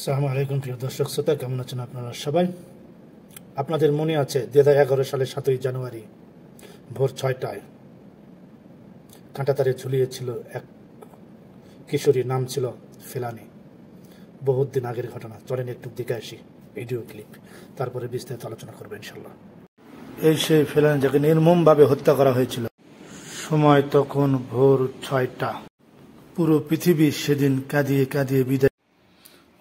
আসসালামু আলাইকুম প্রিয় দর্শক শ্রোতা, কেমন আছেন আপনারা সবাই? আপনাদের মনে আছে 2011 সালের 7ই জানুয়ারি ভোর 6টায় কাঁটাতারে ঝুলিয়েছিল এক কিশোরী, নাম ছিল ফেলানি। বহুত দিন আগের ঘটনা। চলেন একটু দেখে আসি ভিডিও ক্লিপ, তারপরে বিস্তারিত আলোচনা করবো ইনশাল্লাহ। এই সেই ফেলানি যাকে নির্মমভাবে হত্যা করা হয়েছিল। সময় তখন ভোর 6টা। পুরো পৃথিবী সেদিন কাঁদিয়ে কাঁদিয়ে বিদায়।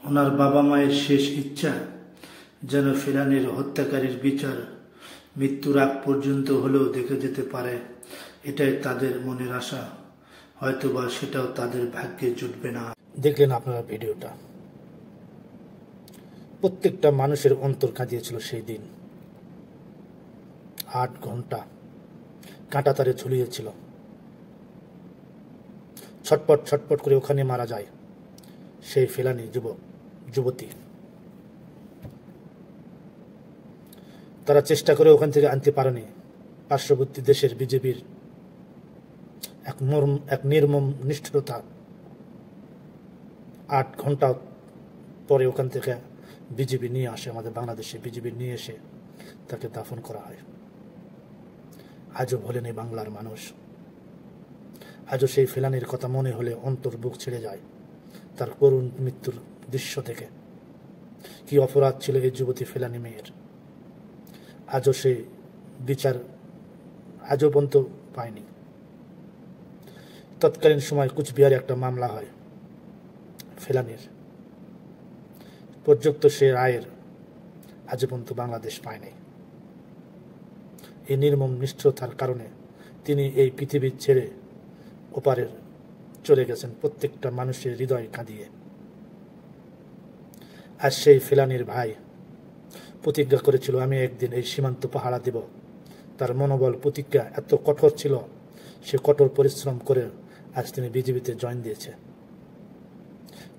ওনার বাবা মায়ের শেষ ইচ্ছা যেন ফেলানির হত্যাকারীর বিচার মৃত্যুর আগ পর্যন্ত হলেও দেখে যেতে পারে, এটাই তাদের মনের আশা। হয়তোবা সেটাও তাদের ভাগ্যে জুটবে না। দেখলেন আপনারা ভিডিওটা। প্রত্যেকটা মানুষের অন্তর কাঁদিয়েছিল সেই দিন। 8 ঘন্টা কাঁটাতারে ঝুলিয়েছিল। ছটপট ছটপট করে ওখানে মারা যায় সেই ফেলানি যুবতী। তারা চেষ্টা করে ওখান থেকে আনতে পারেনি। পার্শ্ববর্তী দেশের বিজেপির এক নির্মম নিষ্ঠুরতা। 8 ঘন্টা পরে ওখান থেকে বিজেপি নিয়ে আসে, আমাদের বাংলাদেশে বিজেপি নিয়ে এসে তাকে দাফন করা হয়। আজও ভোলেনি বাংলার মানুষ। আজও সেই ফেলানির কথা মনে হলে অন্তর বুক ছেড়ে যায়। তার করুণ মৃত্যুর দৃশ্য থেকে কি অপরাধ ছিল এই যুবতী ফেলানি মেয়ের, আজও সে বিচার আজও পর্যন্ত পায়নি। তৎকালীন সময় কুচবিহারে একটা মামলা হয় ফেলানির, পর্যন্ত সে রায়ের আজও পর্যন্ত বাংলাদেশ পায়নি। এই নির্মম নিষ্ঠুরতার কারণে তিনি এই পৃথিবী ছেড়ে ওপারের চলে গেছেন, প্রত্যেকটা মানুষের হৃদয় কাঁদিয়ে। আর সেই ফেলানির ভাই প্রতিজ্ঞা করেছিল, আমি একদিন এই সীমান্ত পাহারা দেব। তার মনোবল প্রতিজ্ঞা এত কঠোর ছিল, সে কঠোর পরিশ্রম করে আজ তিনি বিজেপিতে জয়েন দিয়েছে।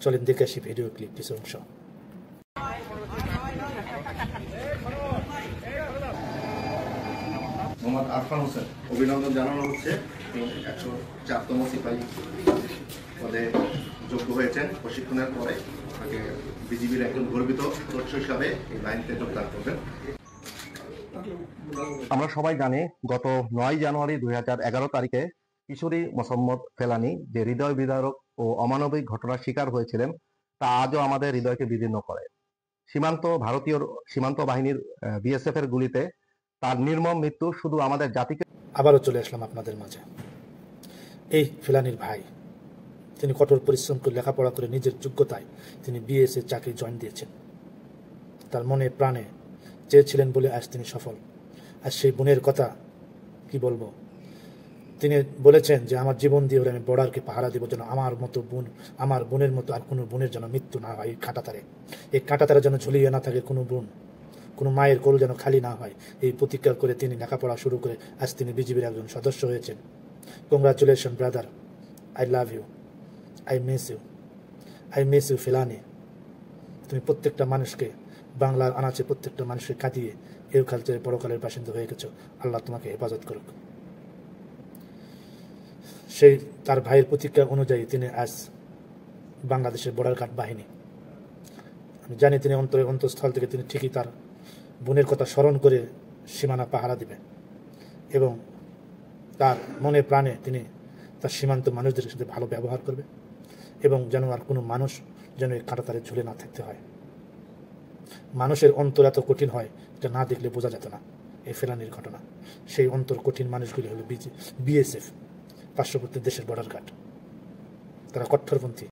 চলেন দেখে আসি ভিডিও ক্লিপ কিছু অংশ। মোহাম্মদ আরফান হোসেন অভিনন্দন জানানো হচ্ছে। 104তম সিপাহী পদে যোগ্য হয়েছেন। প্রশিক্ষণের পরে তাকে বিজিবির একজন গর্বিত সদস্য হিসাবে এই বাহিনীতে যোগদান করবেন। আমরা সবাই জানি গত 9 জানুয়ারি 2011 তারিখে কিশোরী মোসাম্মদ ফেলানি যে হৃদয় বিদারক ও অমানবিক ঘটনার শিকার হয়েছিলেন, তা আজও আমাদের হৃদয়কে বিদীর্ণ করে। ভারতীয় সীমান্ত বাহিনীর বিএসএফ এর গুলিতে তার নির্মম মৃত্যু শুধু আমাদের জাতিকে। আবারও চলে আসলাম আপনাদের মাঝে। এই ফেলানির ভাই, তিনি কঠোর পরিশ্রম করে লেখাপড়া করে নিজের যোগ্যতায় তিনি বিএসএফ চাকরি জয়েন দিয়েছেন। তার মনে প্রাণে চেয়েছিলেন বলে আজ তিনি সফল। আর সেই বোনের কথা কি বলবো, তিনি বলেছেন যে আমার জীবন দিয়ে আমি বর্ডারকে পাহারা দিব, যেন আমার মতো বোন, আমার বোনের মতো আর কোনো বোনের যেন মৃত্যু না হয়। এই কাঁটাতারে যেন ঝুলিয়ে না থাকে কোনো বোন, কোনো মায়ের কোল যেন খালি না হয়। এই প্রতিজ্ঞা করে তিনি লেখাপড়া শুরু করে আজ তিনি বিজেপির একজন সদস্য হয়েছেন। Congratulation brother, I love you, I miss you Felani. তুমি প্রত্যেকটা মানুষকে, বাংলার আনাচে প্রত্যেকটা মানুষকে কাঁদিয়ে এরকাল থেকে পরকালের বাসিন্দা হয়ে গেছো। আল্লাহ তোমাকে হেফাজত করুক। সেই তার ভাইয়ের প্রতিজ্ঞা অনুযায়ী তিনি আজ বাংলাদেশের বর্ডার গার্ড বাহিনী, আমি জানি তিনি অন্তঃস্থল থেকে তিনি ঠিকই তার বোনের কথা স্মরণ করে সীমানা পাহারা দিবেন এবং তার মনে প্রাণে তিনি তার সীমান্ত মানুষদের সাথে ভালো ব্যবহার করবে এবং যেন আর কোনো মানুষ যেন এই কাঁটাতারে ঝুলে না থাকতে হয়। মানুষের অন্তর এত কঠিন হয়, এটা না দেখলে বোঝা যেত না এই ফেলানির ঘটনা। সেই অন্তর কঠিন মানুষগুলি হলো বিএসএফ, পার্শ্ববর্তী দেশের বর্ডার গার্ড। তারা কট্টরপন্থী।